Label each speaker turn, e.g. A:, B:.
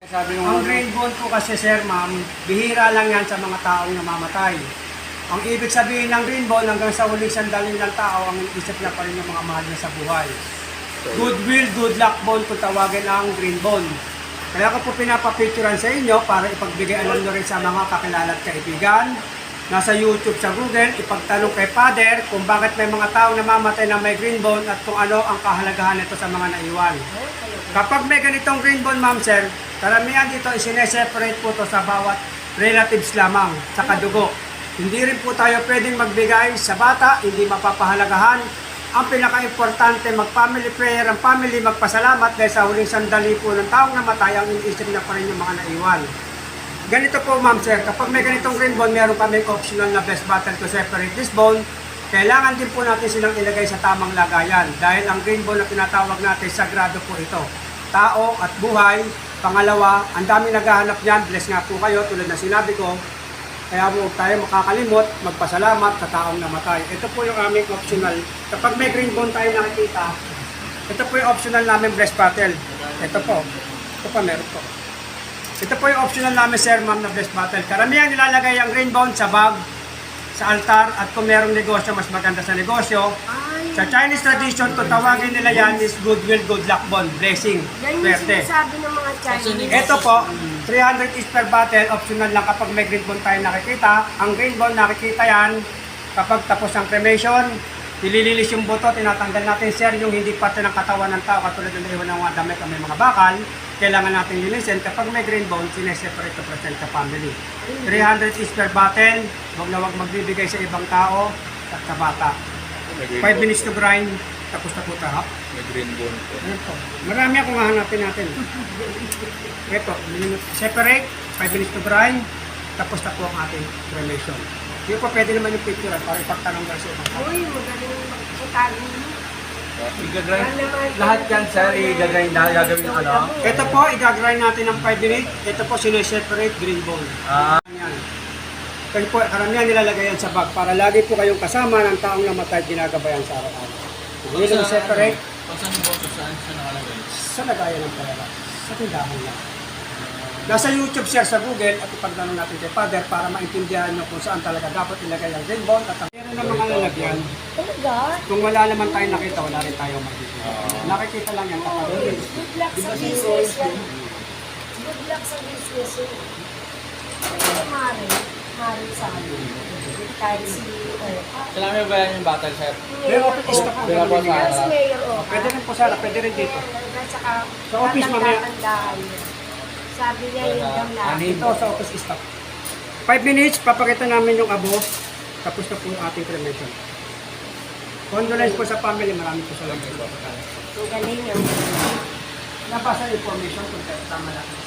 A: Ang green bone po kasi sir ma'am, bihira lang yan sa mga taong namamatay. Ang ibig sabihin ng green bone, hanggang sa huling sandali ng tao, ang isip niya pa rin yung mga mahal niya sa buhay. Goodwill, good luck bone kung tawagin ang green bone. Kaya ko po pinapapicturean sa inyo para ipagbigay alam nyo rin sa mga kakilala at kaibigan. Nasa YouTube, sa Google, ipagtanong kay Father kung bakit may mga taong namamatay na may green bone at kung ano ang kahalagahan nito sa mga naiwan. Kapag may ganitong green bone, ma'am sir, karamihan dito isineseparate po to sa bawat relatives lamang sa kadugo. Hindi rin po tayo pwedeng magbigay sa bata, hindi mapapahalagahan. Ang pinaka-importante, mag-family prayer, ang family magpasalamat dahil sa huling sandali po ng taong namatay, ang iniisip na pa rin yung mga naiwan. Ganito po ma'am sir, kapag may ganitong green bone, meron kaming optional na best battle to separate this bone. Kailangan din po natin silang ilagay sa tamang lagayan dahil ang green bone na tinatawag natin, sagrado po ito. Tao at buhay. Pangalawa, ang dami naghahanap yan, bless nga po kayo tulad na sinabi ko. Kaya huwag tayo makakalimot, magpasalamat sa taong namatay. Ito po yung aming optional. Kapag may green bone tayo nakikita, ito po yung optional namin blessed battle. Ito po. Ito pa meron po. Ito po yung optional namin sir ma'am na blessed battle. Karamihan nilalagay ang green bone sa bag, sa altar, at kung merong negosyo, mas maganda sa negosyo. Sa Chinese tradition, kung tawagin nila yan is goodwill, good luck bond, blessing,
B: Yan yung
A: swerte.
B: sinasabi ng mga Chinese.
A: Ito po, 300 is per battle, optional lang kapag may green bone tayo nakikita. Ang green bone nakikita yan kapag tapos ang cremation, nilililis yung buto, tinatanggal natin sir yung hindi parte ng katawan ng tao, katulad ng iwan ng mga damit o may mga bakal, kailangan natin linisin. Kapag may green bone, sineseparate to present sa family. 300 is per battle, huwag na huwag magbibigay sa ibang tao at sa bata. 5 minutes to grind, tapos na po tahap.
C: May green bone po.
A: Ayan po. Marami akong hahanapin natin. Ito, separate, 5 minutes to grind, tapos na po ang ating cremation. Hindi po pwede naman yung picture para ipagtanong sa ibang tao.
B: Uy, magaling magpapatalo mo.
C: Igagrind. Lahat yan sir, igagrind na gagawin yung ano.
A: Ito po, igagrind natin ng 5 minutes. Ito po, sineseparate green bone. Yan. Kasi po, karamihan nilalagay yan sa bag para lagi po kayong kasama ng taong namatay ginagabayan sa araw-araw. Hindi naman separate.
C: Pag saan yung boto, saan siya nakalagay?
A: Sa lagayan ng pera. Sa tindahan lang. Nasa YouTube share sa Google at ipagtanong natin kay Father para maintindihan nyo kung saan talaga dapat ilagay ang green bone at ang meron ng mga lalagyan.
B: Talaga?
A: Kung wala naman tayo nakita, wala rin tayo makikita. Nakikita lang yan kapag
B: Good luck sa business yan. Good luck sa business yan. Ano Mari? Mari sa amin. Kahit si...
C: Salamin ba yan yung battle sir?
A: Pero office na po.
C: Pero po sa-
B: Si Mayor o.
A: Pwede rin po sana, pwede rin dito.
B: Saka
A: Sa office mamaya.
B: tatandaan. Sabi niya yun daw na.
A: Dito sa office stop. 5 minutes, papakita namin yung abo. Tapos na po yung ating cremation. Condolence po sa family, marami po salamat po.
B: Ang galing yung...
A: Nabasa information kung tama natin.